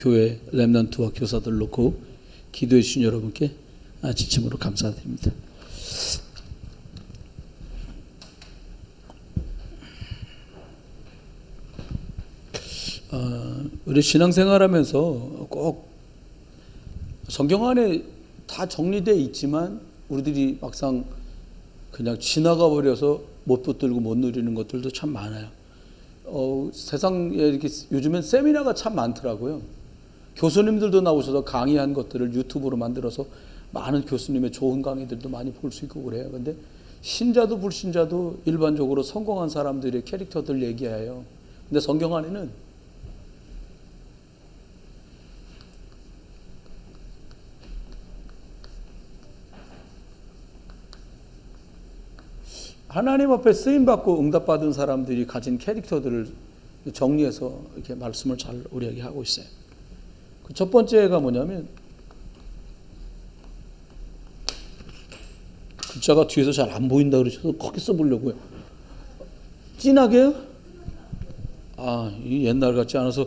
교회 렘넌트와 교사들 놓고 기도해 주신 여러분께 진심으로 감사드립니다. 우리 신앙생활하면서 꼭 성경 안에 다 정리되어 있지만 우리들이 막상 그냥 지나가 버려서 못 붙들고 못 누리는 것들도 참 많아요. 세상에 이렇게 요즘엔 세미나가 참 많더라고요. 교수님들도 나오셔서 강의한 것들을 유튜브로 만들어서 많은 교수님의 좋은 강의들도 많이 볼 수 있고 그래요. 근데 신자도 불신자도 일반적으로 성공한 사람들의 캐릭터들 얘기해요. 근데 성경 안에는 하나님 앞에 쓰임받고 응답받은 사람들이 가진 캐릭터들을 정리해서 이렇게 말씀을 잘 우리에게 하고 있어요. 그 첫 번째가 뭐냐면, 글자가 뒤에서 잘 안 보인다 그러셔서 크게 써보려고요. 진하게요? 이 옛날 같지 않아서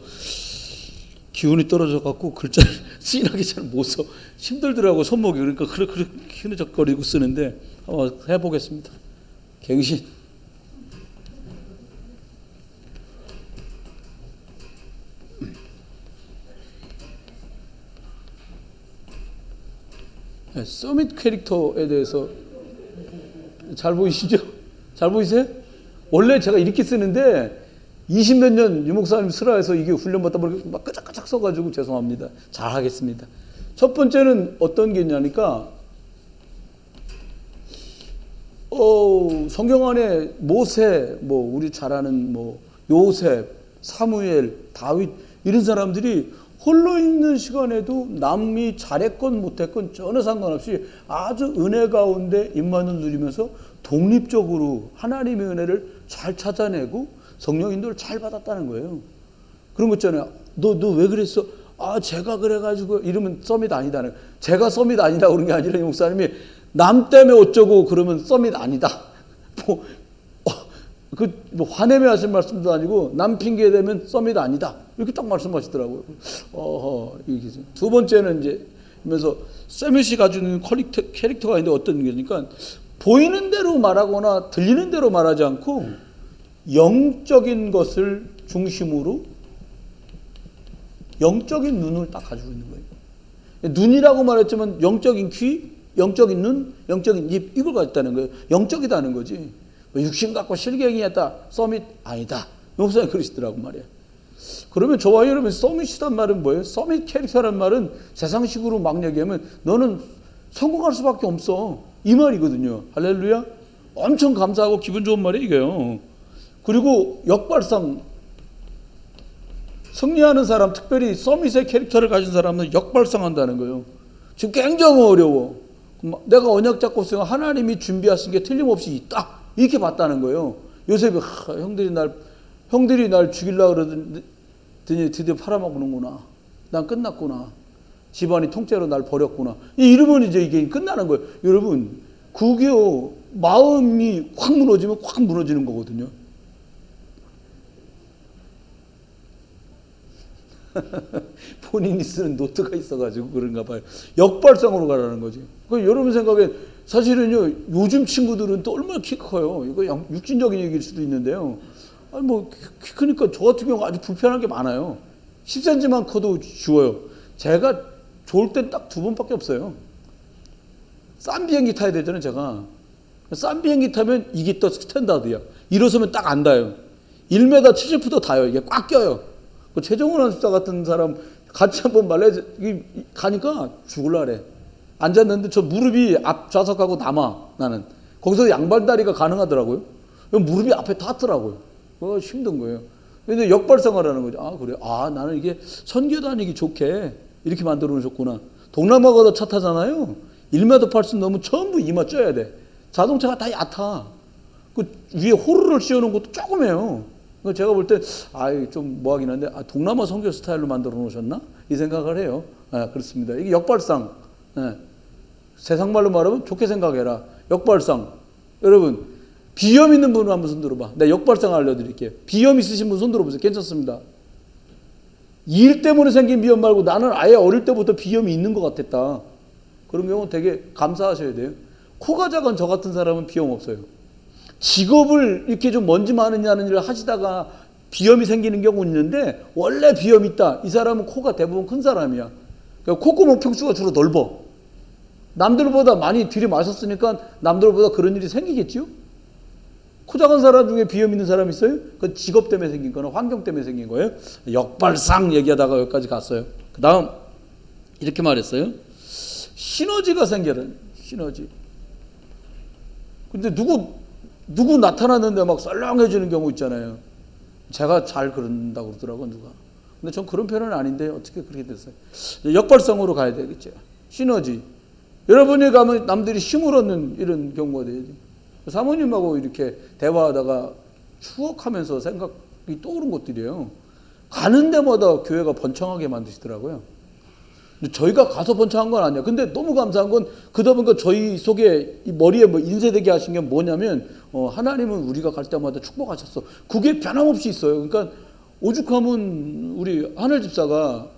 기운이 떨어져갖고 글자를 진하게 잘 못 써. 힘들더라고, 손목이. 그러니까 그렇게 흐느적거리고 쓰는데 한번 해보겠습니다. 갱신. 서밋 캐릭터에 대해서 잘 보이시죠? 잘 보이세요? 원래 제가 이렇게 쓰는데 20몇 년 유목사님 슬하해서 이게 훈련받다 보니까 막 끄적끄적 써가지고 죄송합니다. 잘 하겠습니다. 첫 번째는 어떤 게 있냐니까 성경 안에 모세, 우리 잘 아는 요셉, 사무엘, 다윗 이런 사람들이 홀로 있는 시간에도 남이 잘했건 못했건 전혀 상관없이 아주 은혜 가운데 임만을 누리면서 독립적으로 하나님의 은혜를 잘 찾아내고 성령 인도를 잘 받았다는 거예요. 그런 거 있잖아요. 너 왜 그랬어? 제가 그래가지고 이러면 썸밋 아니다는 거예요. 제가 썸밋 아니다 그런 게 아니라 목사님이 남 때문에 어쩌고 그러면 썸밋 아니다. 화내며 하신 말씀도 아니고 남 핑계 대면 썸밋 아니다. 이렇게 딱 말씀하시더라고요. 이게 두 번째는 이제 그러면서 서밋이 가지고 있는 캐릭터가 있는데 어떤 게니까 보이는 대로 말하거나 들리는 대로 말하지 않고 영적인 것을 중심으로 영적인 눈을 딱 가지고 있는 거예요. 눈이라고 말했지만 영적인 귀, 영적인 눈, 영적인 입 이걸 가졌다는 거예요. 영적이다는 거지. 육신 갖고 실갱이였다. 서밋 아니다. 목사님 그러시더라고 말이에요. 그러면 저와 여러분 서밋이란 말은 뭐예요? 서밋 캐릭터란 말은 세상식으로 막 얘기하면 너는 성공할 수밖에 없어. 이 말이거든요. 할렐루야. 엄청 감사하고 기분 좋은 말이에요. 이게요. 그리고 역발상 승리하는 사람, 특별히 서밋의 캐릭터를 가진 사람은 역발상한다는 거예요. 지금 굉장히 어려워. 내가 언약 잡고 있으면 하나님이 준비하신 게 틀림없이 있다. 이렇게 봤다는 거예요. 요셉이 형들이 날 죽이려고 그러더니 드디어 팔아먹는구나. 난 끝났구나. 집안이 통째로 날 버렸구나. 이러면 이제 이게 끝나는 거예요. 여러분, 그게요, 마음이 확 무너지면 확 무너지는 거거든요. 본인이 쓰는 노트가 있어가지고 그런가 봐요. 역발상으로 가라는 거지. 여러분 생각에 사실은요, 요즘 친구들은 또 얼마나 키 커요. 이거 육신적인 얘기일 수도 있는데요. 키 크니까 저 같은 경우 아주 불편한 게 많아요. 10cm만 커도 죽어요. 제가 좋을 땐 딱 2번밖에 없어요. 싼 비행기 타야 되잖아요, 제가. 싼 비행기 타면 이게 또 스탠다드야. 일어서면 딱 안 닿아요. 1m 70도 닿아요. 이게 꽉 껴요. 최정훈 안수사 같은 사람 같이 한번 가니까 죽을라 그래. 앉았는데 저 무릎이 앞 좌석하고 남아, 나는. 거기서 양발다리가 가능하더라고요. 무릎이 앞에 닿더라고요. 힘든 거예요. 근데 역발상을 하는 거죠. 그래. 나는 이게 선교 다니기 좋게 이렇게 만들어 놓으셨구나. 동남아 가다 차 타잖아요. 1m 80 넘으면 전부 이마 쪄야 돼. 자동차가 다 얕아. 그 위에 호루를 씌워놓은 것도 조금해요. 제가 볼 때, 좀 뭐하긴 한데, 동남아 선교 스타일로 만들어 놓으셨나? 이 생각을 해요. 그렇습니다. 이게 역발상. 세상 말로 말하면 좋게 생각해라. 역발상. 여러분, 비염 있는 분은 한번 손 들어봐. 내가 역발상 알려드릴게요. 비염 있으신 분 손 들어보세요. 괜찮습니다. 일 때문에 생긴 비염 말고 나는 아예 어릴 때부터 비염이 있는 것 같았다. 그런 경우는 되게 감사하셔야 돼요. 코가 작은 저 같은 사람은 비염 없어요. 직업을 이렇게 좀 먼지 많으냐는 일을 하시다가 비염이 생기는 경우는 있는데 원래 비염이 있다. 이 사람은 코가 대부분 큰 사람이야. 그러니까 콧구멍 평수가 주로 넓어. 남들보다 많이 들이마셨으니까 남들보다 그런 일이 생기겠지요? 코 작은 사람 중에 비염 있는 사람 있어요? 그건 직업 때문에 생긴 거나 환경 때문에 생긴 거예요. 역발상 얘기하다가 여기까지 갔어요. 그 다음 이렇게 말했어요. 시너지가 생겨요. 시너지. 근데 누구 나타났는데 막 썰렁해지는 경우 있잖아요. 제가 잘 그런다고 그러더라고 누가. 근데 전 그런 편은 아닌데 어떻게 그렇게 됐어요. 역발상으로 가야 되겠죠. 시너지. 여러분이 가면 남들이 힘을 얻는 이런 경우가 돼야지. 사모님하고 이렇게 대화하다가 추억하면서 생각이 떠오른 것들이에요. 가는 데마다 교회가 번창하게 만드시더라고요. 근데 저희가 가서 번창한 건 아니야. 근데 너무 감사한 건 그러다 보니까 저희 속에 이 머리에 뭐 인쇄되게 하신 게 뭐냐면 하나님은 우리가 갈 때마다 축복하셨어. 그게 변함없이 있어요. 그러니까 오죽하면 우리 하늘 집사가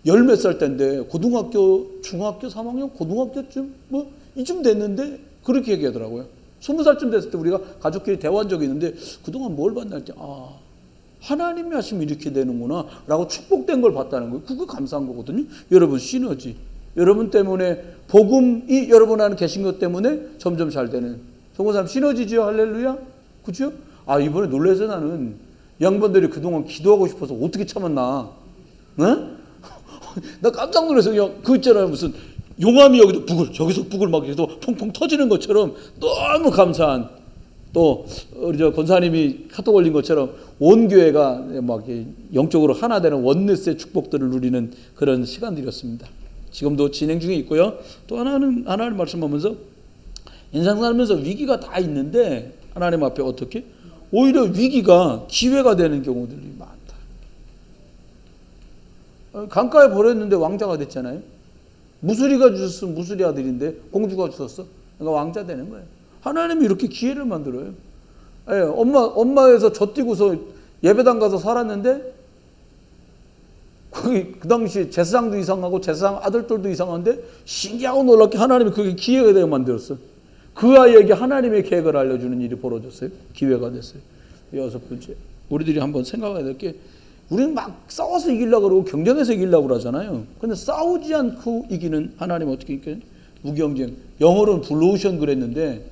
열 몇 살 때인데 고등학교, 중학교 3학년, 고등학교쯤 뭐 이쯤 됐는데 그렇게 얘기하더라고요. 20살쯤 됐을 때 우리가 가족끼리 대화한 적이 있는데 그동안 뭘 봤나 할 때 하나님이 하시면 이렇게 되는구나 라고 축복된 걸 봤다는 거예요. 그거 감사한 거거든요. 여러분 시너지. 여러분 때문에 복음이 여러분 안에 계신 것 때문에 점점 잘 되는 성도사람 시너지지요. 할렐루야. 그렇죠? 이번에 놀라서 나는 양반들이 그동안 기도하고 싶어서 어떻게 참았나. 응? 나 깜짝 놀라서 그냥 그 있잖아요. 무슨 용암이 여기도 부글 저기서 부글 막 계속 퐁퐁 터지는 것처럼 너무 감사한 또 우리 저 권사님이 카톡 올린 것처럼 온 교회가 막 영적으로 하나 되는 원네스의 축복들을 누리는 그런 시간들이었습니다. 지금도 진행 중에 있고요. 또 하나는 하나님 말씀하면서 인생 살면서 위기가 다 있는데 하나님 앞에 어떻게 오히려 위기가 기회가 되는 경우들이 많다. 강가에 버렸는데 왕자가 됐잖아요. 무수리가 주셨으면 무수리 아들인데 공주가 주셨어. 그러니까 왕자 되는 거예요. 하나님이 이렇게 기회를 만들어요. 예, 엄마에서 젖뛰고서 예배당 가서 살았는데 거기 그 당시 제사장도 이상하고 제사장 아들들도 이상한데 신기하고 놀랍게 하나님이 그게 기회가 되게 만들었어요. 그 아이에게 하나님의 계획을 알려주는 일이 벌어졌어요. 기회가 됐어요. 여섯 번째, 우리들이 한번 생각해야 될 게 우리는 막 싸워서 이기려고 그러고 경쟁해서 이기려고 그러잖아요. 근데 싸우지 않고 이기는 하나님 어떻게 이겨요? 무경쟁. 영어로는 블루오션 그랬는데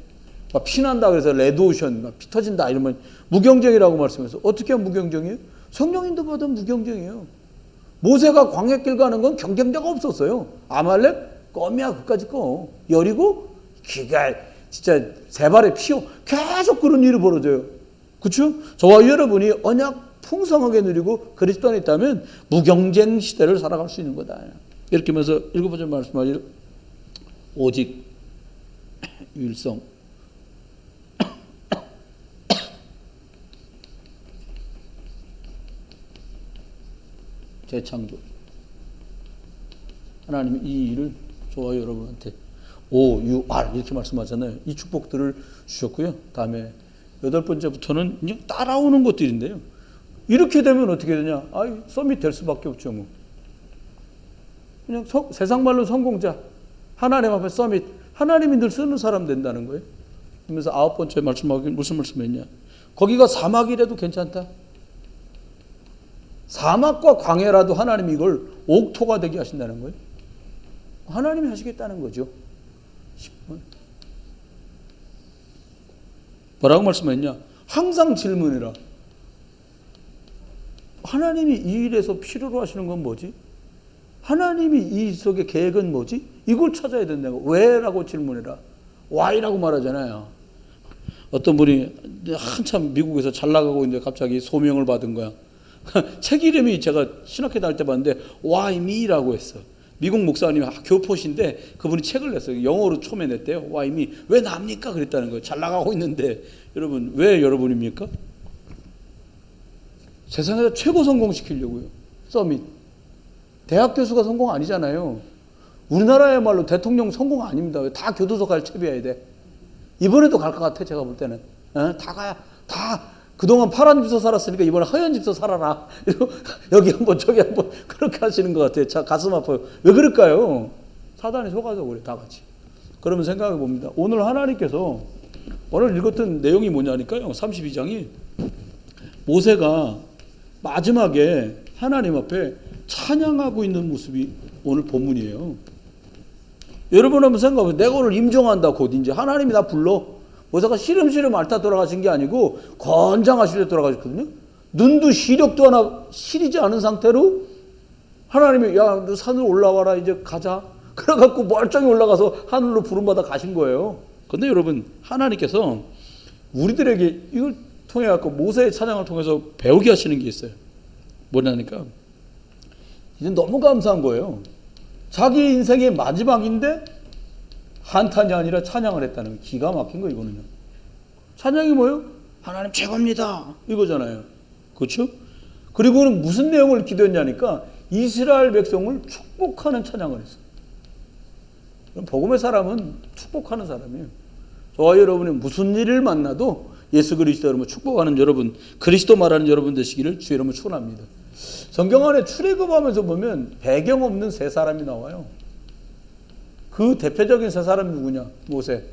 막 피난다 그래서 레드오션 막 피 터진다 이러면 무경쟁이라고 말씀해서 어떻게 하면 무경쟁이에요? 성령인도 받은 무경쟁이에요. 모세가 광야길 가는 건 경쟁자가 없었어요. 아말렉 껌이야 그까짓 거. 여리고 기가 진짜 세 발에 피어 계속 그런 일이 벌어져요. 그렇죠? 저와 여러분이 언약 풍성하게 누리고 그리스도 안에 있다면 무경쟁 시대를 살아갈 수 있는 거다. 이렇게 하면서 일곱 번째 말씀하기를 오직 유일성 재창조. 하나님이 이 일을 저와 여러분한테 OUR 이렇게 말씀하잖아요. 이 축복들을 주셨고요. 다음에 여덟 번째부터는 그냥 따라오는 것들인데요. 이렇게 되면 어떻게 되냐? 서밋 될 수밖에 없죠. 뭐. 그냥 세상 말로 성공자. 하나님 앞에 서밋. 하나님이 늘 쓰는 사람 된다는 거예요. 그러면서 아홉 번째 말씀하기 무슨 말씀했냐? 거기가 사막이라도 괜찮다. 사막과 광야라도 하나님이 이걸 옥토가 되게 하신다는 거예요. 하나님이 하시겠다는 거죠. 10번. 뭐라고 말씀했냐? 항상 질문해라. 하나님이 이 일에서 필요로 하시는 건 뭐지? 하나님이 이 속의 계획은 뭐지? 이걸 찾아야 된다고. 왜라고 질문해라. why라고 말하잖아요. 어떤 분이 한참 미국에서 잘 나가고 있는데 갑자기 소명을 받은 거야. 책 이름이 제가 신학회 다닐 때 봤는데 Why me라고 했어. 미국 목사님이 교포신데 그분이 책을 냈어요. 영어로 처음에 냈대요. Why me? 왜 납니까? 그랬다는 거예요. 잘 나가고 있는데 여러분 왜 여러분입니까? 세상에서 최고 성공시키려고요. 서밋. 대학 교수가 성공 아니잖아요. 우리나라야말로 대통령 성공 아닙니다. 다 교도소 갈 채비해야 돼. 이번에도 갈 것 같아 제가 볼 때는. 다 가야 다 그동안 파란 집서 살았으니까 이번에 하얀 집서 살아라. 여기 한번 저기 한번 그렇게 하시는 것 같아요. 자, 가슴 아파요. 왜 그럴까요? 사단이 속아서 그래, 다 같이. 그러면 생각해 봅니다. 오늘 하나님께서 오늘 읽었던 내용이 뭐냐니까요. 32장이 모세가 마지막에 하나님 앞에 찬양하고 있는 모습이 오늘 본문이에요. 여러분 한번 생각해보세요. 내가 오늘 임종한다 곧 이제 하나님이 나 불러. 모세가 시름시름 앓다 돌아가신 게 아니고 건장하시려 돌아가셨거든요. 눈도 시력도 하나 시리지 않은 상태로 하나님이 야, 너 산으로 올라와라 이제 가자. 그래갖고 멀쩡히 올라가서 하늘로 부름받아 가신 거예요. 근데 여러분 하나님께서 우리들에게 이걸 통해 갖고 모세의 찬양을 통해서 배우게 하시는 게 있어요. 뭐냐니까 이제 너무 감사한 거예요. 자기 인생의 마지막인데 한탄이 아니라 찬양을 했다는 거. 기가 막힌 거 이거는요. 찬양이 뭐예요? 하나님 최고입니다 이거잖아요. 그렇죠? 그리고는 무슨 내용을 기도했냐니까 이스라엘 백성을 축복하는 찬양을 했어요. 복음의 사람은 축복하는 사람이에요. 저와 여러분이 무슨 일을 만나도 예수 그리스도 여러분 축복하는 여러분, 그리스도 말하는 여러분 되시기를 주의 이름으로 축원합니다. 성경 안에 출애굽하면서 보면 배경 없는 세 사람이 나와요. 그 대표적인 세 사람이 누구냐? 모세.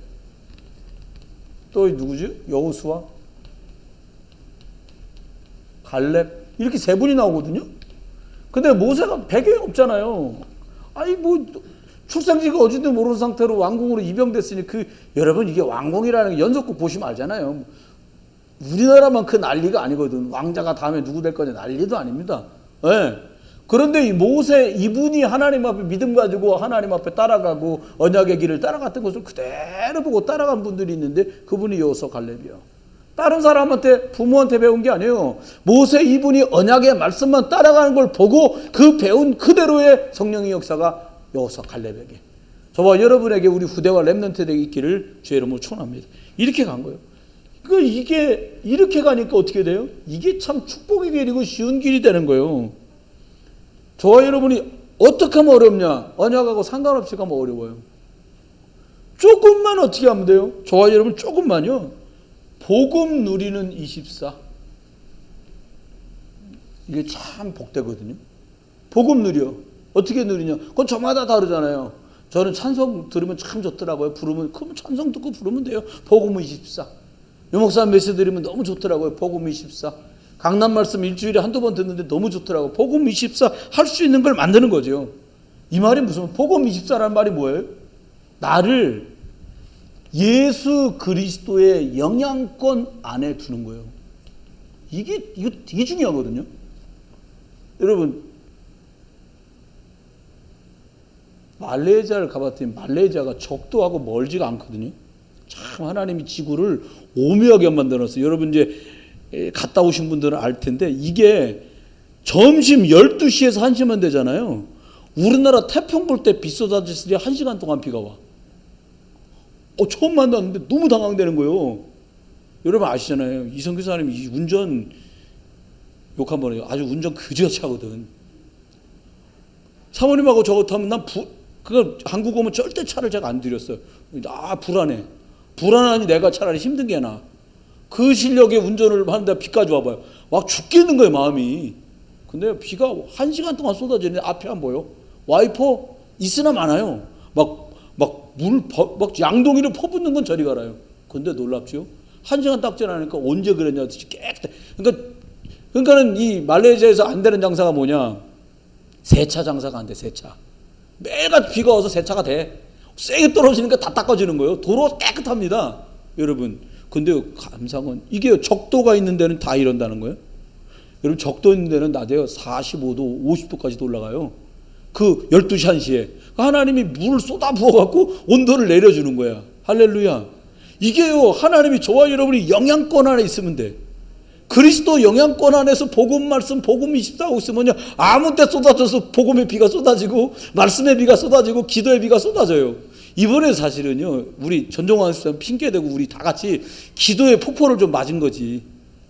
또 누구지? 여호수아, 갈렙. 이렇게 세 분이 나오거든요. 근데 모세가 배경이 없잖아요. 아니 뭐 출생지가 어딘지 모르는 상태로 왕궁으로 입영됐으니 여러분 이게 왕궁이라는 게 연속극 보시면 알잖아요. 우리나라만큼 난리가 아니거든. 왕자가 다음에 누구 될 거냐 난리도 아닙니다. 네. 그런데 이 모세 이분이 하나님 앞에 믿음 가지고 하나님 앞에 따라가고 언약의 길을 따라갔던 것을 그대로 보고 따라간 분들이 있는데 그분이 여호수아 갈렙이요. 다른 사람한테 부모한테 배운 게 아니에요. 모세 이분이 언약의 말씀만 따라가는 걸 보고 그 배운 그대로의 성령의 역사가 여호수아 갈렙에게 저와 여러분에게 우리 후대와 렘넌트에게 있기를 주의 이름으로 축원합니다. 이렇게 간 거예요. 이게 이렇게 가니까 어떻게 돼요? 이게 참 축복의 길이고 쉬운 길이 되는 거예요. 저와 여러분이 어떻게 하면 어렵냐? 언약하고 상관없이 가면 어려워요. 조금만 어떻게 하면 돼요? 저와 여러분 조금만요. 복음 누리는 24. 이게 참 복되거든요. 복음 누려. 어떻게 누리냐? 그건 저마다 다르잖아요. 저는 찬송 들으면 참 좋더라고요. 부르면 그럼 찬송 듣고 부르면 돼요. 복음 24. 유목사님 메시지 들으면 너무 좋더라고요. 복음 24. 강남 말씀 일주일에 한두 번 듣는데 너무 좋더라고요. 복음 24 할 수 있는 걸 만드는 거죠. 이 말이 무슨 복음 24라는 말이 뭐예요? 나를 예수 그리스도의 영향권 안에 두는 거예요. 이게 되게 중요하거든요. 여러분 말레이시아를 가봤더니 말레이시아가 적도하고 멀지가 않거든요. 참 하나님이 지구를 오묘하게 만들었어요. 여러분 이제 갔다 오신 분들은 알 텐데 이게 점심 12시에서 1시만 되잖아요. 우리나라 태풍 불 때 비 쏟아질 때 1시간 동안 비가 와. 처음 만났는데 너무 당황되는 거예요. 여러분 아시잖아요. 이성규 사람이 운전 욕 한번 해요. 아주 운전 그지같이 하거든. 사모님하고 저거 타면 난 그거 한국 오면 절대 차를 제가 안 들였어요. 불안해. 불안하니 내가 차라리 힘든 게 나아. 그 실력에 운전을 하는데 비까지 와봐요. 막 죽겠는 거예요 마음이. 근데 비가 1시간 동안 쏟아지는데 앞에 안 보여. 와이퍼 있으나 많아요. 막 양동이를 퍼붓는 건 저리 가라요. 근데 놀랍죠. 1시간 딱 지나니까 언제 그랬냐 깨끗해. 그러니까는 이 말레이시아에서 안 되는 장사가 뭐냐? 세차 장사가 안 돼. 세차. 매일같이 비가 와서 세차가 돼. 세게 떨어지니까 다 닦아지는 거예요. 도로 깨끗합니다. 여러분. 근데 감상은 이게 적도가 있는 데는 다 이런다는 거예요. 여러분 적도 있는 데는 낮에요. 45도, 50도까지도 올라가요. 그 12시 1시에 하나님이 물을 쏟아 부어갖고 온도를 내려주는 거야. 할렐루야. 이게요 하나님이 저와 여러분이 영향권 안에 있으면 돼. 그리스도 영향권 안에서 복음 말씀 복음 24 하고 있으면요 아무 때 쏟아져서 복음의 비가 쏟아지고 말씀의 비가 쏟아지고 기도의 비가 쏟아져요. 이번에 사실은요 우리 전종환 수사님 핑계대고 우리 다 같이 기도의 폭포를 좀 맞은 거지.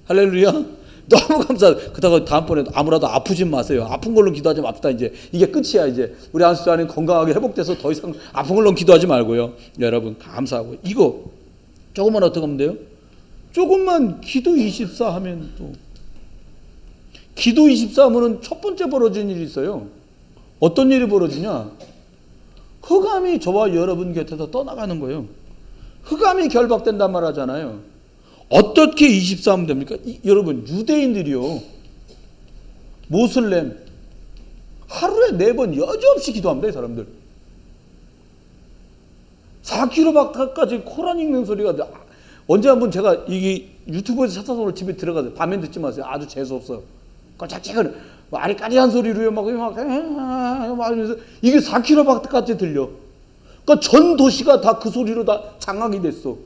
할렐루야. 너무 감사해요. 그러다가 다음번에 아무라도 아프지 마세요. 아픈 걸로 기도하지 맙시다. 이제 이게 끝이야. 이제 우리 안수사님 건강하게 회복돼서 더 이상 아픈 걸로 기도하지 말고요. 여러분 감사하고 이거 조금만 어떻게 하면 돼요? 조금만 기도 24 하면 또 기도 24 하면은 첫 번째 벌어진 일이 있어요. 어떤 일이 벌어지냐? 흑암이 저와 여러분 곁에서 떠나가는 거예요. 흑암이 결박된단 말 하잖아요. 어떻게 24 하면 됩니까? 여러분, 유대인들이요, 모슬렘 하루에 4번 여지없이 기도합니다. 이 사람들 4km 코란 읽는 소리가 언제 한번 제가 이게 유튜브에서 찾아서 오늘 집에 들어가서 밤엔 듣지 마세요. 아주 재수없어요. 깜짝짝은 아리까리한 소리로요 막 하면서 이게 4km까지 들려. 그러니까 전 도시가 다 그 소리로 다 장악이 됐어.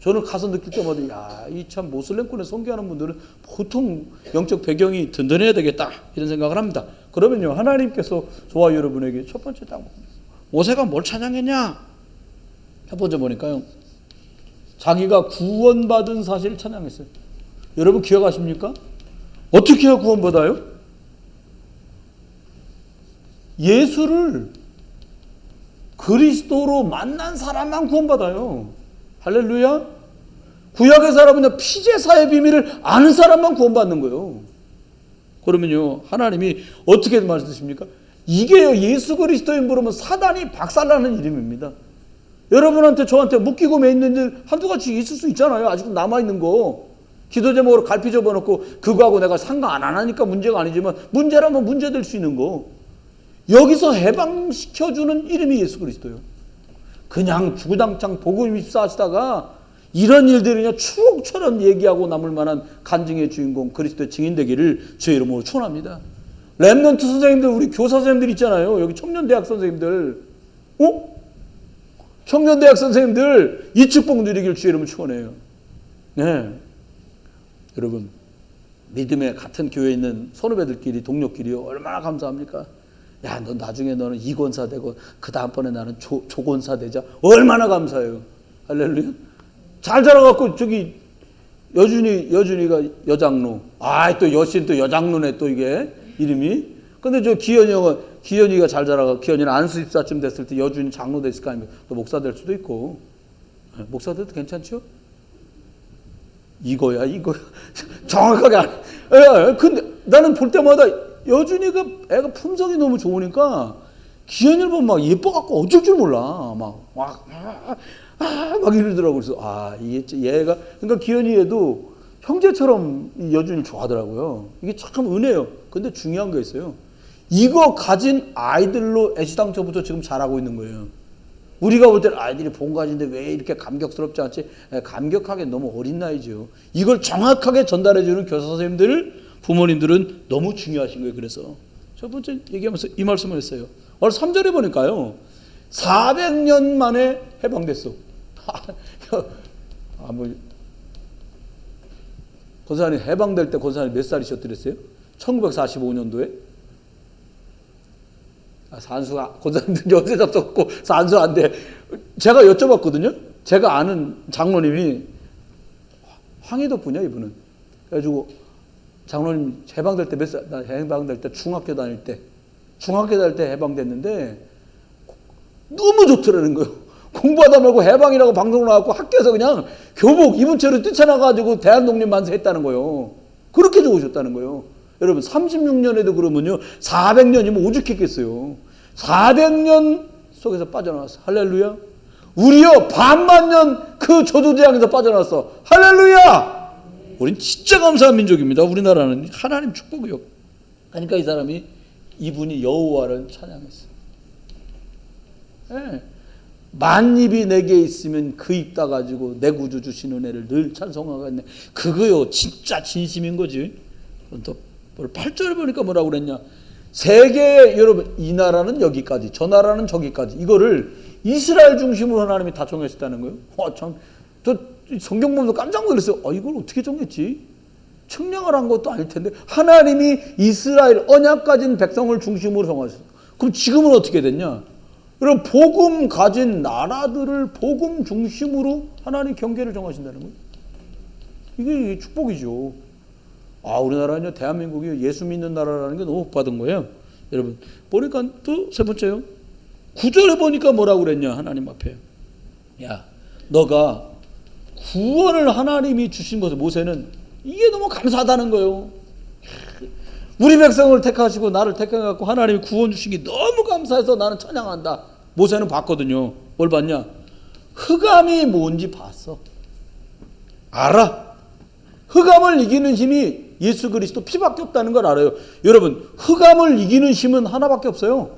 저는 가서 느낄 때마다 야, 이 참 모슬렘권에 선교하는 분들은 보통 영적 배경이 든든해야 되겠다 이런 생각을 합니다. 그러면요, 하나님께서 저와 여러분에게 첫 번째 딱 모세가 뭘 찬양했냐? 첫 번째 보니까요, 자기가 구원받은 사실을 찬양했어요. 여러분 기억하십니까? 어떻게 해야 구원받아요? 예수를 그리스도로 만난 사람만 구원받아요. 할렐루야. 구약의 사람은 피제사의 비밀을 아는 사람만 구원받는 거예요. 그러면요, 하나님이 어떻게 말씀하십니까? 이게요, 예수 그리스도인 부르면 사단이 박살나는 이름입니다. 여러분한테 저한테 묶이고 매 있는 일 한두 가지 있을 수 있잖아요. 아직도 남아있는 거. 기도 제목으로 갈피 접어놓고 그거하고 내가 상관 안 하니까 문제가 아니지만 문제라면 문제될 수 있는 거. 여기서 해방시켜주는 이름이 예수 그리스도예요. 그냥 주구장창 복음 입사하시다가 이런 일들이 그냥 추억처럼 얘기하고 남을 만한 간증의 주인공 그리스도의 증인 되기를 주의 이름으로 축원합니다. 랩넌트 선생님들, 우리 교사 선생님들 있잖아요. 여기 청년대학 선생님들, 청년대학 선생님들 이 축복 누리기를 주의 이름으로 축원해요. 네, 여러분, 믿음의 같은 교회에 있는 선후배들끼리, 동료끼리 얼마나 감사합니까? 야, 너 나중에 너는 이권사 되고 그 다음번에 나는 조권사 되자. 얼마나 감사해요. 할렐루야. 잘 자라갖고 저기 여준이가 여장로, 또 여신 또 여장로네 또 이게 이름이. 근데 저 기현이가 잘 자라가, 기현이는 안수 입사쯤 됐을 때 여준이 장로 됐을 거 아닙니까? 또 목사 될 수도 있고. 목사 돼도 괜찮죠? 이거야. 정확하게 안. 근데 나는 볼 때마다 여준이가 애가 품성이 너무 좋으니까 기현이를 보면 막 예뻐갖고 어쩔 줄 몰라. 막 이러더라고. 그래서 얘가, 그러니까 기현이 얘도 형제처럼 이 여준이를 좋아하더라고요. 이게 참 은혜예요. 근데 중요한 게 있어요. 이거 가진 아이들로 애시당초부터 지금 자라고 있는 거예요. 우리가 볼 때는 아이들이 본가진데 왜 이렇게 감격스럽지 않지? 감격하게 너무 어린 나이죠. 이걸 정확하게 전달해주는 교사 선생님들, 부모님들은 너무 중요하신 거예요. 그래서 첫 번째 얘기하면서 이 말씀을 했어요. 오늘 3절에 보니까요, 400년 만에 해방됐어. 권사님 해방될 때 권사님 몇 살이셨더랬어요? 1945년도에? 산수가, 권사님들 연세 잡섰고 산수 안 돼. 제가 여쭤봤거든요. 제가 아는 장로님이 황희도 분이야, 이분은. 그래가지고 장로님 해방될 때 몇 살? 나 해방될 때 중학교 다닐 때 해방됐는데 너무 좋더라는 거예요. 공부하다 말고 해방이라고 방송 나왔고 학교에서 그냥 교복 입은 채로 뛰쳐나가지고 대한독립 만세했다는 거예요. 그렇게 좋으셨다는 거예요. 여러분 36년에도 그러면요 400년이면 오죽했겠어요. 400년 속에서 빠져나왔어. 할렐루야. 우리요 반만 년 그 저주재앙에서 빠져나왔어. 할렐루야. 우린 진짜 감사한 민족입니다. 우리나라는 하나님 축복이요. 그러니까 이 사람이, 이분이 여호와를 찬양했어요. 네. 만입이 내게 있으면 그 입 다 가지고 내 구주 주신 은혜를 늘 찬송하겠네. 그거요 진짜 진심인 거지. 또 8절을 보니까 뭐라고 그랬냐. 세계, 여러분 이 나라는 여기까지, 저 나라는 저기까지, 이거를 이스라엘 중심으로 하나님이 다 정했다는 거예요. 저 성경 보면서 깜짝 놀랐어요. 이걸 어떻게 정했지? 측량을 한 것도 아닐 텐데 하나님이 이스라엘 언약 가진 백성을 중심으로 정하셨어요. 그럼 지금은 어떻게 됐냐? 여러분 복음 가진 나라들을 복음 중심으로 하나님 경계를 정하신다는 거예요. 이게 축복이죠. 우리나라는요, 대한민국이 예수 믿는 나라라는 게 너무 복 받은 거예요. 여러분 보니까 또 세 번째요. 9절에 보니까 뭐라고 그랬냐. 하나님 앞에, 야 너가 구원을 하나님이 주신 것을 모세는 이게 너무 감사하다는 거예요. 우리 백성을 택하시고 나를 택해갖고 하나님이 구원 주신 게 너무 감사해서 나는 찬양한다. 모세는 봤거든요. 뭘 봤냐? 흑암이 뭔지 봤어. 알아. 흑암을 이기는 힘이 예수 그리스도 피밖에 없다는 걸 알아요. 여러분, 흑암을 이기는 힘은 하나밖에 없어요.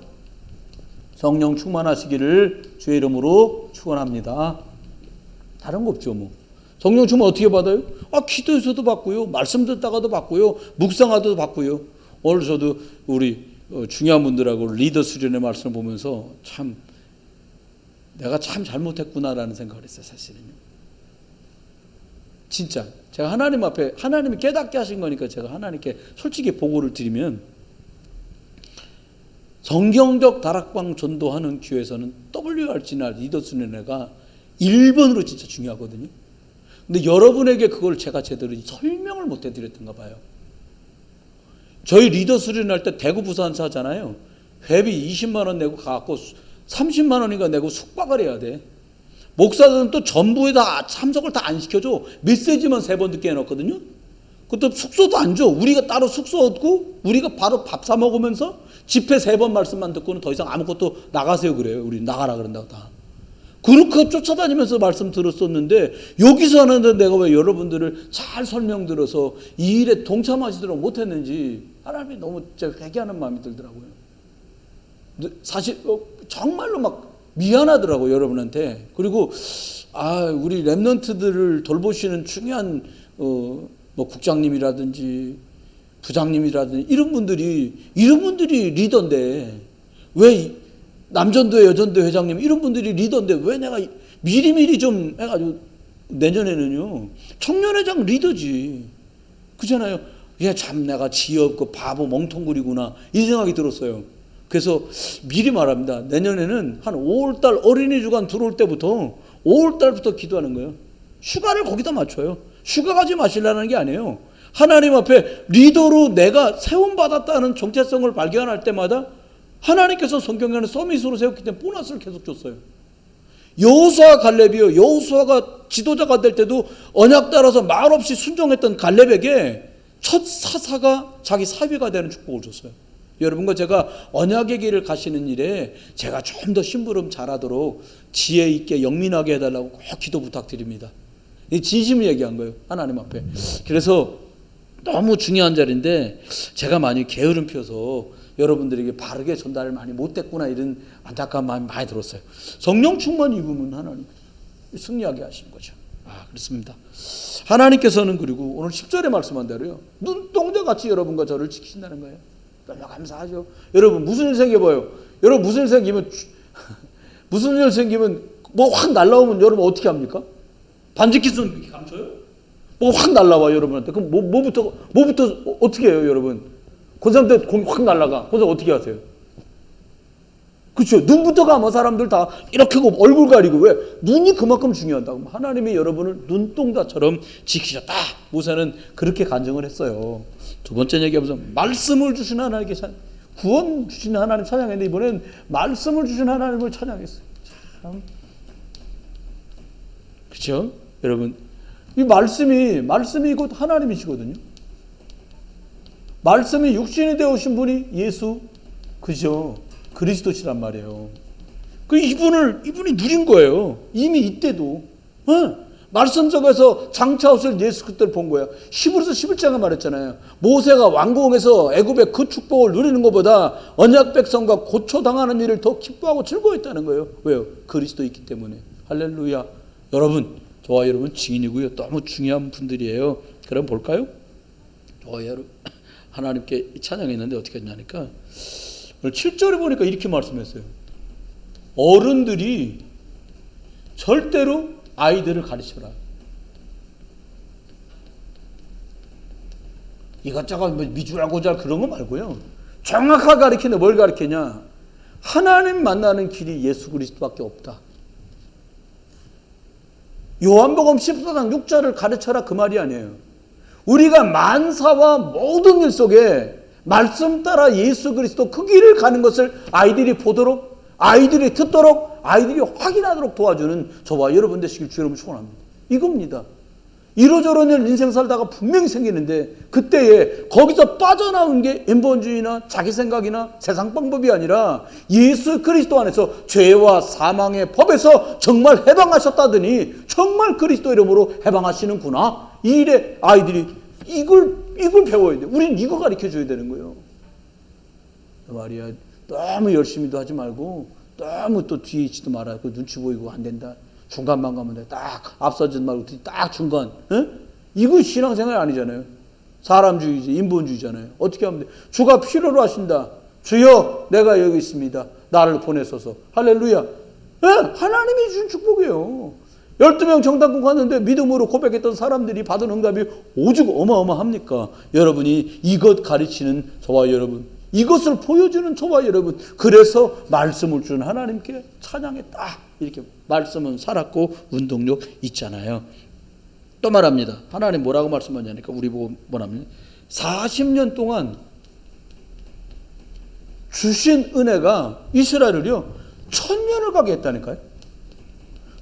성령 충만하시기를 주의 이름으로 축원합니다. 다른 거 없죠 뭐. 성령 충만 어떻게 받아요? 기도에서도 받고요, 말씀 듣다가도 받고요, 묵상하다도 받고요. 오늘 저도 우리 중요한 분들하고 리더 수련의 말씀을 보면서 참 내가 참 잘못했구나라는 생각을 했어요. 사실은요. 진짜 제가 하나님 앞에 하나님이 깨닫게 하신 거니까 제가 하나님께 솔직히 보고를 드리면, 성경적 다락방 전도하는 교회에서는 WRG나 리더 수련회가 1번으로 진짜 중요하거든요. 근데 여러분에게 그걸 제가 제대로 설명을 못 해드렸던가 봐요. 저희 리더 수련할 때 대구 부산서 하잖아요. 회비 20만 원 내고 가갖고 30만 원인가 내고 숙박을 해야 돼. 목사들은 또 전부에 다 참석을 다 안 시켜줘. 메시지만 3번 듣게 해놓거든요. 그것도 숙소도 안 줘. 우리가 따로 숙소 얻고 우리가 바로 밥 사 먹으면서 집회 3번 말씀만 듣고는 더 이상 아무것도 나가세요 그래요. 우리 나가라 그런다고 다. 그렇게 쫓아다니면서 말씀 들었었는데, 여기서 하는데 내가 왜 여러분들을 잘 설명들어서 이 일에 동참하시도록 못했는지 하나님이 너무 회개하는 마음이 들더라고요. 사실 정말로 막 미안하더라고요 여러분한테. 그리고 우리 랩런트들을 돌보시는 중요한 뭐 국장님이라든지 부장님이라든지 이런 분들이 리더인데, 왜 남전도회 여전도회 회장님 이런 분들이 리더인데 왜 내가 미리미리 좀 해가지고, 내년에는요 청년회장 리더지 그잖아요. 참 내가 지혜없고 바보 멍텅구리구나 이 생각이 들었어요. 그래서 미리 말합니다. 내년에는 한 5월달 어린이 주간 들어올 때부터 5월달부터 기도하는 거예요. 휴가를 거기다 맞춰요. 휴가 가지 마시려는 게 아니에요. 하나님 앞에 리더로 내가 세움받았다는 정체성을 발견할 때마다 하나님께서 성경에는 서밋으로 세웠기 때문에 보너스를 계속 줬어요. 여호수아 갈렙이요. 여호수아가 지도자가 될 때도 언약 따라서 말없이 순종했던 갈렙에게 첫 사사가 자기 사위가 되는 축복을 줬어요. 여러분과 제가 언약의 길을 가시는 일에 제가 좀 더 심부름 잘하도록 지혜 있게 영민하게 해달라고 꼭 기도 부탁드립니다. 진심을 얘기한 거예요. 하나님 앞에. 그래서 너무 중요한 자리인데 제가 많이 게으름 펴서 여러분들에게 바르게 전달을 많이 못했구나 이런 안타까운 마음이 많이 들었어요. 성령 충만 입으면 하나님 승리하게 하시는 거죠. 그렇습니다. 하나님께서는 그리고 오늘 10절에 말씀한 대로요, 눈동자같이 여러분과 저를 지키신다는 거예요. 너무 감사하죠. 여러분 무슨 일 생겨봐요. 여러분 무슨 일 생기면 뭐 확 날라오면 여러분 어떻게 합니까? 반지키스는 이렇게 감춰요? 뭐 확 날라와요 여러분한테. 그럼 뭐부터 어떻게 해요 여러분? 권사님 때 공이 확 날라가. 권사님 어떻게 하세요? 그렇죠. 눈부터 감아. 사람들 다 이렇게 하고 얼굴 가리고. 왜? 눈이 그만큼 중요하다고. 하나님이 여러분을 눈동자처럼 지키셨다. 모세는 그렇게 간증을 했어요. 두 번째 얘기하면서 말씀을 주신 하나님께 구원 주신 하나님 찬양했는데, 이번엔 말씀을 주신 하나님을 찬양했어요. 참. 그렇죠? 여러분 이 말씀이 곧 하나님이시거든요. 말씀이 육신이 되어오신 분이 예수, 그죠? 그리스도시란 말이에요. 이분이 누린 거예요. 이미 이때도. 말씀 속에서 장차오실 예수 그리스도를 본 거예요. 히브리서 11장에 말했잖아요. 모세가 왕궁에서 애굽의 그 축복을 누리는 것보다 언약 백성과 고초당하는 일을 더 기뻐하고 즐거워했다는 거예요. 왜요? 그리스도 있기 때문에. 할렐루야. 여러분, 저와 여러분 증인이고요. 너무 중요한 분들이에요. 그럼 볼까요? 저와 여러분 하나님께 찬양했는데 어떻게 했냐니까, 오늘 7절에 보니까 이렇게 말씀했어요. 어른들이 절대로 아이들을 가르쳐라. 이것저것 미주알고잘 그런 거 말고요. 정확하게 가르치는데 뭘 가르치냐? 하나님 만나는 길이 예수 그리스도밖에 없다. 요한복음 14장 6절을 가르쳐라 그 말이 아니에요. 우리가 만사와 모든 일 속에 말씀 따라 예수 그리스도 그 길을 가는 것을 아이들이 보도록, 아이들이 듣도록, 아이들이 확인하도록 도와주는 저와 여러분 되시길 주의 이름으로 축원합니다. 이겁니다. 이러저러는 인생 살다가 분명히 생기는데 그때에 거기서 빠져나온 게 엠번주의나 자기 생각이나 세상 방법이 아니라 예수 그리스도 안에서 죄와 사망의 법에서 정말 해방하셨다더니 정말 그리스도 이름으로 해방하시는구나. 이 일에 아이들이 이걸 배워야 돼. 우린 이거 가르쳐줘야 되는 거예요. 말이야, 너무 열심히도 하지 말고 너무 또 뒤에 있지도 말아. 그 눈치 보이고 안 된다. 중간만 가면 돼. 딱 앞서지 말고 딱 중간. 에? 이거 신앙생활 아니잖아요. 사람주의지, 인본주의잖아요. 어떻게 하면 돼? 주가 필요로 하신다. 주여, 내가 여기 있습니다. 나를 보내소서. 할렐루야. 에? 하나님이 준 축복이에요. 12명 정탐꾼 갔는데 믿음으로 고백했던 사람들이 받은 응답이 오죽 어마어마합니까? 여러분이 이것 가르치는 저와 여러분, 이것을 보여주는 저와 여러분, 그래서 말씀을 주는 하나님께 찬양했다. 이렇게 말씀은 살았고 운동력 있잖아요. 또 말합니다. 하나님 뭐라고 말씀하냐니까 우리 보고 뭐랍니까? 40년 동안 주신 은혜가 이스라엘을요 1000년을 가게 했다니까요.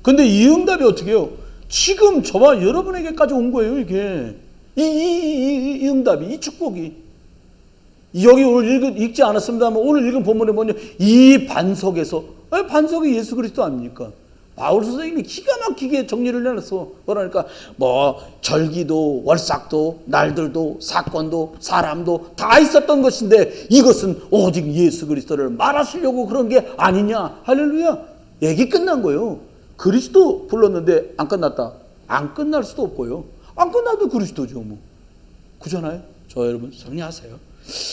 근데 이 응답이 어떻게 해요? 지금 저와 여러분에게까지 온 거예요. 이게 이 응답이, 이 축복이. 여기 오늘 읽지 않았습니다만 오늘 읽은 본문에 뭐냐, 이 반석에서, 반석이 예수 그리스도 아닙니까? 바울 선생님이 기가 막히게 정리를 해놨어. 뭐라니까 뭐 절기도 월삭도 날들도 사건도 사람도 다 있었던 것인데 이것은 오직 예수 그리스도를 말하시려고 그런 게 아니냐. 할렐루야. 얘기 끝난 거예요. 그리스도 불렀는데 안 끝났다. 안 끝날 수도 없고요. 안 끝나도 그리스도죠 뭐. 그잖아요. 저 여러분 정리하세요.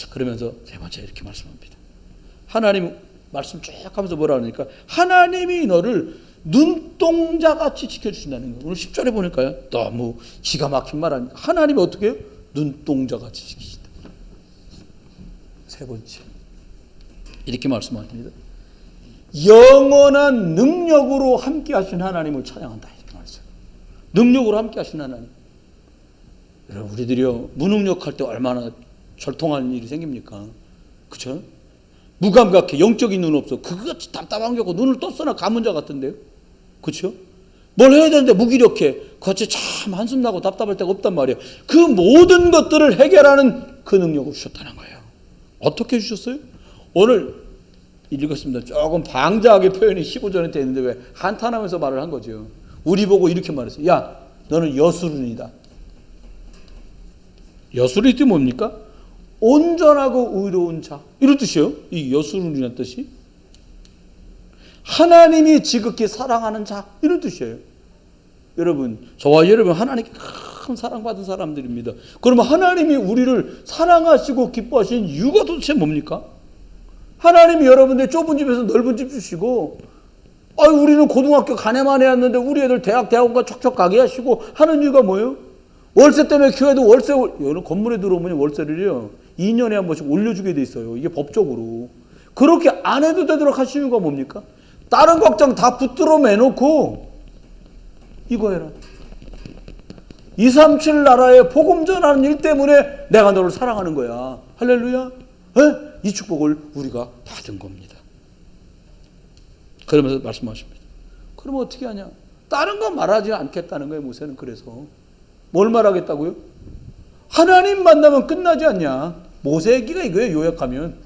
그러면서 세 번째 이렇게 말씀합니다. 하나님 말씀 쭉 하면서 뭐라 그러니까 하나님이 너를 눈동자같이 지켜주신다는 거예요. 오늘 10절에 보니까요. 너무 기가 막힌 말 아닙니까? 하나님이 어떻게 해요? 눈동자같이 지키신다. 세 번째 이렇게 말씀합니다. 영원한 능력으로 함께 하신 하나님을 찬양한다. 이렇게 말했어요. 능력으로 함께 하신 하나님. 여러분 우리들이요 무능력할 때 얼마나 절통하는 일이 생깁니까? 그쵸? 무감각해. 영적인 눈 없어. 그것이 답답한 게고 눈을 떴으나 감은 자 같은데요. 그쵸? 뭘 해야 되는데 무기력해. 그것이 참 한숨 나고 답답할 데가 없단 말이에요. 그 모든 것들을 해결하는 그 능력을 주셨다는 거예요. 어떻게 주셨어요? 오늘 읽었습니다. 조금 방자하게 표현이 15절에 되어 있는데 왜 한탄하면서 말을 한 거죠. 우리 보고 이렇게 말했어요. 야, 너는 여수룬이다. 여수룬이 뭡니까? 온전하고 의로운 자. 이런 뜻이에요. 이 여수룬이라는 뜻이. 하나님이 지극히 사랑하는 자. 이런 뜻이에요. 여러분, 저와 여러분 하나님께 큰 사랑받은 사람들입니다. 그러면 하나님이 우리를 사랑하시고 기뻐하신 이유가 도대체 뭡니까? 하나님이 여러분들 좁은 집에서 넓은 집 주시고, 우리는 고등학교 가네만 해왔는데 우리 애들 대학원과 척척 가게 하시고 하는 이유가 뭐예요? 월세 때문에 교회도 여러 건물에 들어오면 월세를요 2년에 한 번씩 올려주게 돼 있어요. 이게 법적으로. 그렇게 안 해도 되도록 하신 이유가 뭡니까? 다른 걱정 다 붙들어 매놓고 이거 해라. 237 나라에 복음 전하는 일 때문에 내가 너를 사랑하는 거야. 할렐루야. 이 축복을 우리가 받은 겁니다. 그러면서 말씀하십니다. 그럼 어떻게 하냐? 다른 건 말하지 않겠다는 거예요. 모세는. 그래서 뭘 말하겠다고요? 하나님 만나면 끝나지 않냐? 모세 얘기가 이거예요. 요약하면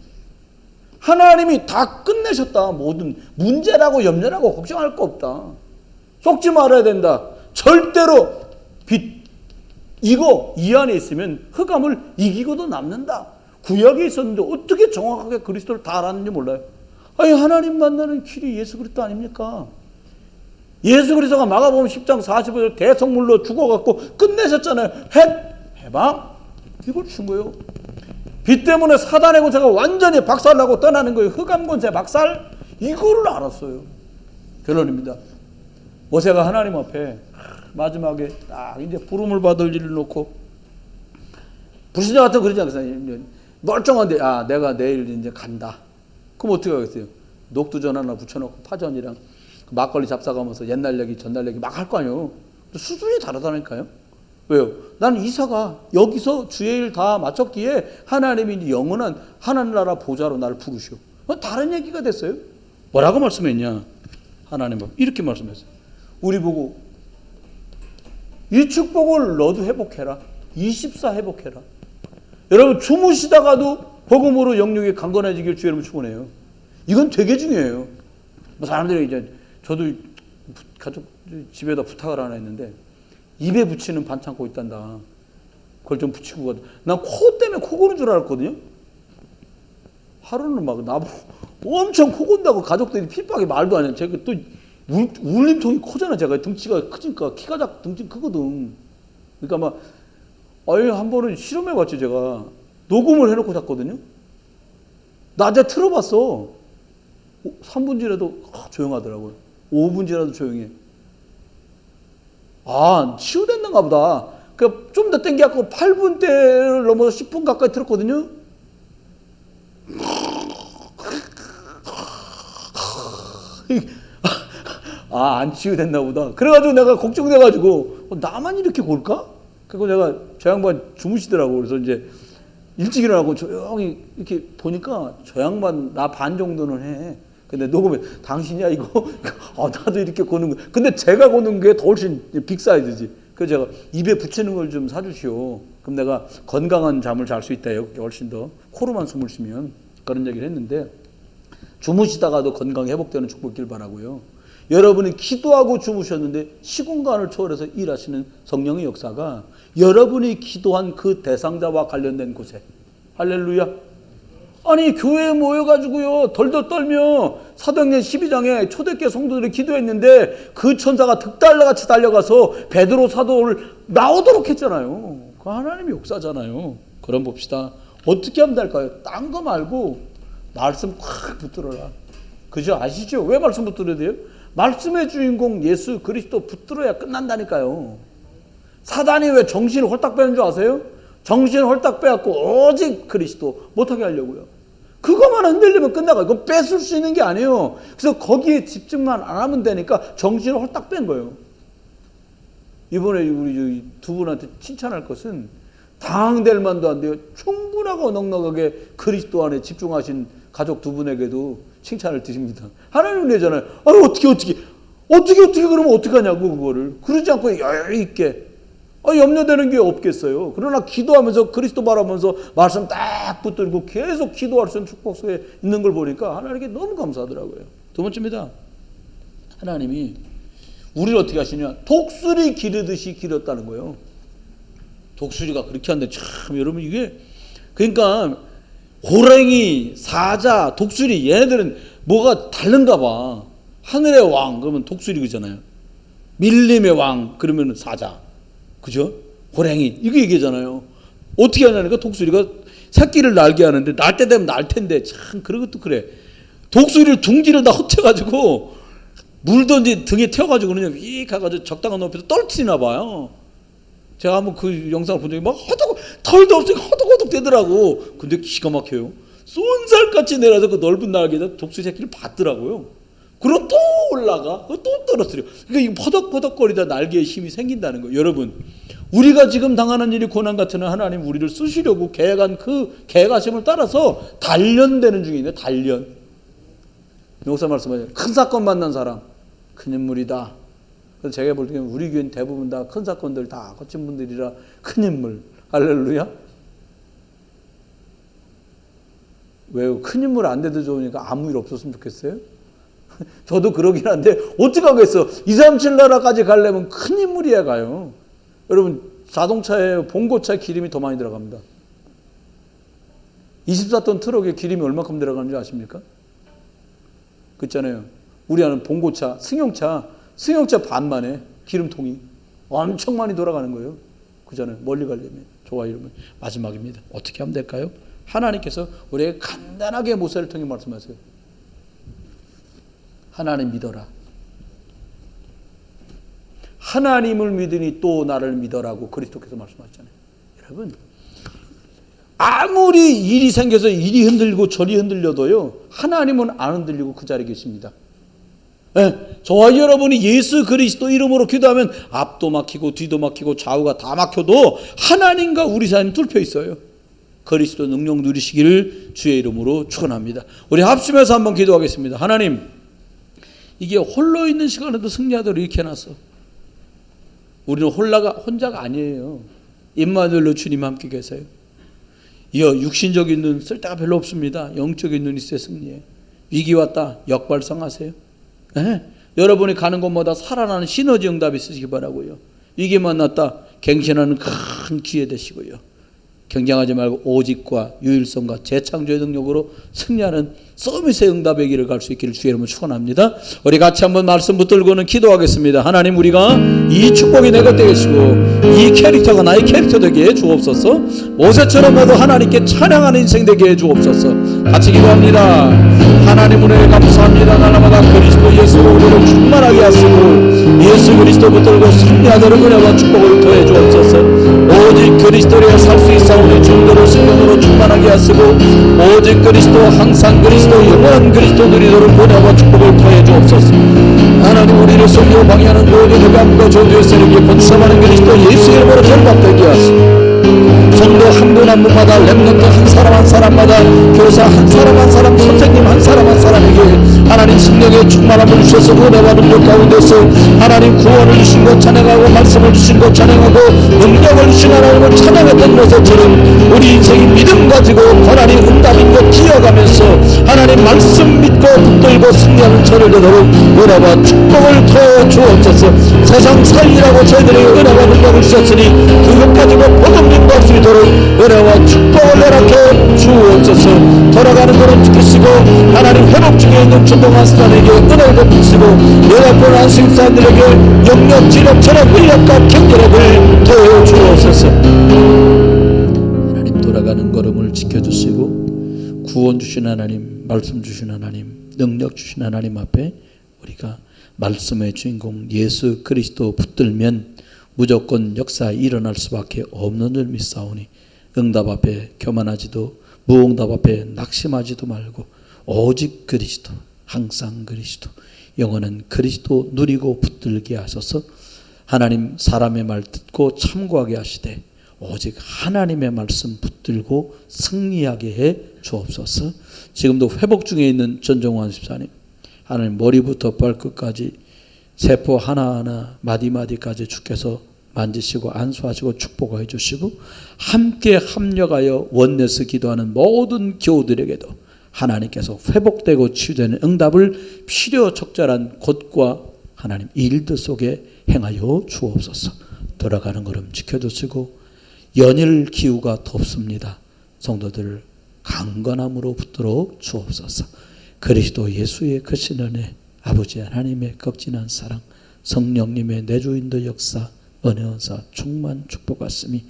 하나님이 다 끝내셨다. 모든 문제라고 염려라고 걱정할 거 없다. 속지 말아야 된다. 절대로 이거 이 안에 있으면 흑암을 이기고도 남는다. 구약에 있었는데 어떻게 정확하게 그리스도를 다 알았는지 몰라요. 하나님 만나는 길이 예수 그리스도 아닙니까? 예수 그리스도가 마가복음 10장 45절 대성물로 죽어갖고 끝내셨잖아요. 해방 이걸 준 거예요. 빛 때문에 사단의 권세가 완전히 박살나고 떠나는 거예요. 흑암 권세 박살 이거를 알았어요. 결론입니다. 모세가 하나님 앞에 마지막에 딱 이제 부름을 받을 일을 놓고 불신자 같은 그러지 않겠어요? 멀쩡한데 내가 내일 이제 간다. 그럼 어떻게 하겠어요? 녹두전 하나 붙여놓고 파전이랑 막걸리 잡사가면서 옛날 얘기 전날 얘기 막 할 거 아니에요. 수준이 다르다니까요. 왜요? 나는 이사가 여기서 주의 일 다 마쳤기에 하나님이 영원한 하나님나라 보좌로 나를 부르시오. 다른 얘기가 됐어요. 뭐라고 말씀했냐? 하나님 이렇게 말씀했어요. 우리 보고 이 축복을 너도 회복해라. 24 회복해라. 여러분 주무시다가도 복음으로 영육이 강건해지길 주의 이름으로 축원해요. 이건 되게 중요해요. 뭐 사람들이 이제 저도 가족 집에다 부탁을 하나 했는데 입에 붙이는 반창고 있단다. 그걸 좀 붙이고 가자. 난 코 때문에 코 고는 줄 알았거든요. 하루는 막 나보고 엄청 코 곤다고 가족들이 핍박이 말도 안 해. 제가 또 울림통이 코잖아. 제가 등치가 크니까 키가 등치 크거든. 그러니까 막 한 번은 실험해봤죠. 제가 녹음을 해놓고 잤거든요. 낮에 틀어봤어. 3분 지나도 조용하더라고요. 5분 지나도 조용해. 치유됐는가 보다. 그러니까 좀 더 땡겨갖고 8분대를 넘어서 10분 가까이 틀었거든요. 안 치유됐나 보다. 그래가지고 내가 걱정돼가지고 나만 이렇게 골까? 그리고 내가 저 양반 주무시더라고. 그래서 이제 일찍 일어나고 조용히 이렇게 보니까 저 양반 나 반 정도는 해. 근데 녹음에 당신이야 이거? 나도 이렇게 고는 거. 근데 제가 고는 게 더 훨씬 빅 사이즈지. 그래서 제가 입에 붙이는 걸 좀 사주시오. 그럼 내가 건강한 잠을 잘 수 있다. 훨씬 더 코로만 숨을 쉬면 그런 얘기를 했는데 주무시다가도 건강이 회복되는 축복 있길 바라고요. 여러분이 기도하고 주무셨는데 시공간을 초월해서 일하시는 성령의 역사가 여러분이 기도한 그 대상자와 관련된 곳에 할렐루야. 아니 교회에 모여가지고요 덜덜 떨며 사도행전 12장에 초대교회 성도들이 기도했는데 그 천사가 득달러같이 달려가서 베드로 사도를 나오도록 했잖아요. 그 하나님의 역사잖아요. 그럼 봅시다. 어떻게 하면 될까요? 딴 거 말고 말씀 콱 붙들어라. 그죠? 아시죠? 왜 말씀 붙들어야 돼요? 말씀의 주인공 예수 그리스도 붙들어야 끝난다니까요. 사단이 왜 정신을 홀딱 빼는 줄 아세요? 정신을 홀딱 빼갖고 오직 그리스도 못하게 하려고요. 그것만 흔들리면 끝나가요. 그건 뺏을 수 있는 게 아니에요. 그래서 거기에 집중만 안 하면 되니까 정신을 홀딱 뺀 거예요. 이번에 우리 두 분한테 칭찬할 것은 당될 만도 안 돼요. 충분하고 넉넉하게 그리스도 안에 집중하신 가족 두 분에게도 칭찬을 드립니다. 하나님 은혜잖아요. 어떻게 그러면 어떡하냐고 그거를. 그러지 않고 여유 있게 염려되는 게 없겠어요. 그러나 기도하면서 그리스도 바라면서 말씀 딱 붙들고 계속 기도할 수 있는 축복 속에 있는 걸 보니까 하나님께 너무 감사하더라고요. 두 번째입니다. 하나님이 우리를 어떻게 하시냐. 독수리 기르듯이 기렸다는 거예요. 독수리가 그렇게 하는데 참 여러분 이게 그러니까 호랭이, 사자, 독수리 얘네들은 뭐가 다른가 봐. 하늘의 왕 그러면 독수리 그잖아요. 밀림의 왕 그러면 사자. 그죠? 호랭이 이게 얘기잖아요. 어떻게 하냐니까 독수리가 새끼를 날게 하는데 날 때 되면 날 텐데 참 그런 것도 그래. 독수리를 둥지를 다 헛쳐가지고 물든지 등에 태워가지고 그냥 위 가가지고 적당한 높이에서 떨치나 봐요. 제가 한번 그 영상을 본 적이 막 털도 없으니까 허덕허덕 되더라고. 근데 기가 막혀요. 쏜살같이 내려서 그 넓은 날개에다 독수리 새끼를 받더라고요. 그럼 또 올라가. 또 떨어뜨려. 그러니까 이 퍼덕퍼덕거리다 날개에 힘이 생긴다는 거예요. 여러분, 우리가 지금 당하는 일이 고난 같은 하나님 우리를 쓰시려고 계획한 그 계획하심을 따라서 단련되는 중이네. 단련. 목사 말씀하세요. 큰 사건 만난 사람 큰 인물이다. 그래서 제가 볼 때는 우리 교회는 대부분 다 큰 사건들 다 거친 분들이라 큰 인물. 할렐루야. 왜요? 큰 인물 안 돼도 좋으니까 아무 일 없었으면 좋겠어요? 저도 그러긴 한데 어떻게 하겠어. 237 나라까지 가려면 큰 인물이야 가요. 여러분 자동차에 봉고차에 기름이 더 많이 들어갑니다. 24톤 트럭에 기름이 얼마큼 들어가는지 아십니까? 그렇잖아요. 우리 아는 봉고차, 승용차 반만에 기름통이 엄청 많이 돌아가는 거예요. 그잖아요. 멀리 가려면. 좋아 이러면 마지막입니다. 어떻게 하면 될까요? 하나님께서 우리에게 간단하게 모세를 통해 말씀하세요. 하나님 믿어라. 하나님을 믿으니 또 나를 믿어라고 그리스도께서 말씀하셨잖아요. 여러분 아무리 일이 생겨서 이리 흔들리고 저리 흔들려도요 하나님은 안 흔들리고 그 자리에 계십니다. 네, 저와 여러분이 예수 그리스도 이름으로 기도하면 앞도 막히고 뒤도 막히고 좌우가 다 막혀도 하나님과 우리 사이는 뚫혀 있어요. 그리스도 능력 누리시기를 주의 이름으로 축원합니다. 우리 합심해서 한번 기도하겠습니다. 하나님 이게 홀로 있는 시간에도 승리하도록 이렇게 해놨어. 우리는 혼자가 아니에요. 임마누엘로 주님 함께 계세요. 이어 육신적인 눈 쓸 데가 별로 없습니다. 영적인 눈이 있어야 승리해요. 위기 왔다 역발상하세요. 네? 여러분이 가는 곳마다 살아나는 시너지 응답이 있으시기 바라고요. 위기 만났다 갱신하는 큰 기회 되시고요. 경쟁하지 말고 오직과 유일성과 재창조의 능력으로 승리하는 서밋의 응답의 길을 갈 수 있기를 주의 이름으로 축원합니다. 우리 같이 한번 말씀 붙들고는 기도하겠습니다. 하나님, 우리가 이 축복이 내 것 되시고 이 캐릭터가 나의 캐릭터 되게 해 주옵소서. 모세처럼 모두 하나님께 찬양하는 인생 되게 해 주옵소서. 같이 기도합니다. 하나님, 은혜 감사합니다. 날마다 그리스도 예수로 우리를 충만하게 하시고 예수 그리스도 붙들고 승리하도록 은혜와 축복을 더해 주옵소서. 오직 그리스도로 살 수 있사오니 중도로 성령으로 충만하게 하시고 오직 그리스도, 항상 그리스도, 영원한 그리스도 누리도록 은혜와 축복을 더해 주옵소서. 하나님, 우리를 섬기고 방해하는 모든 흑암과 저주의 세력이 권세하는 그리스도 예수 이름으로 결박되게 하시고 성도 한 분 한 분마다, 렘넌트 한 사람 한 사람마다, 교사 한 사람 한 사람, 선생님 한 사람 한 사람에게 하나님 성령의 충만함을 주셔서 은혜와 능력 가운데서 하나님 구원을 주신 것 찬양하고 말씀을 주신 것 찬양하고 능력을 주신 하나님을 찬양했던 모세처럼 우리 인생이 믿음 가지고 고난이 응답인 것 기억하면서 하나님 말씀 믿고 붙들고 승리하는 저를 되도록 은혜와 축복을 더해 주옵소서. 세상 살리라고 저희들에게 은혜와 능력을 주셨으니 그것 가지고 보듬는 것 있도록 은혜와 축복을 허락해 주옵소서. 돌아가는 걸음 지키시고 하나님 회복 중에 있는 전동한 사람에게 은혜를 베푸시고 연약한 안수입사들에게 영역 지력처럼 인력과 경제력을 더해 주옵소서. 하나님, 돌아가는 걸음을 지켜주시고 구원 주신 하나님, 말씀 주신 하나님, 능력 주신 하나님 앞에 우리가 말씀의 주인공 예수 그리스도 붙들면 무조건 역사 일어날 수밖에 없는 줄 믿사오니 응답 앞에 교만하지도 무응답 앞에 낙심하지도 말고 오직 그리스도, 항상 그리스도, 영원한 그리스도 누리고 붙들게 하셔서 하나님 사람의 말 듣고 참고하게 하시되 오직 하나님의 말씀 붙들고 승리하게 해 주옵소서. 지금도 회복 중에 있는 전정환 집사님, 하나님 머리부터 발끝까지 세포 하나하나 마디마디까지 주께서 만지시고 안수하시고 축복해 주시고 함께 합력하여 원내서 기도하는 모든 교우들에게도 하나님께서 회복되고 치유되는 응답을 필요 적절한 곳과 하나님 일들 속에 행하여 주옵소서. 돌아가는 걸음 지켜주시고 연일 기후가 덥습니다. 성도들을 강건함으로 붙들어 주옵소서. 그리스도 예수의 크신 은혜, 아버지 하나님의 극진한 사랑, 성령님의 내주인도 역사, 은혜원사 충만 축복하심이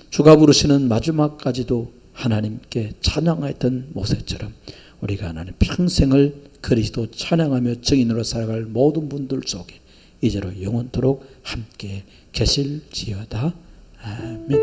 주가 부르시는 마지막까지도 하나님께 찬양했던 모세처럼 우리가 하나님 평생을 그리스도 찬양하며 증인으로 살아갈 모든 분들 속에 이제로 영원토록 함께 계실지어다. 아멘.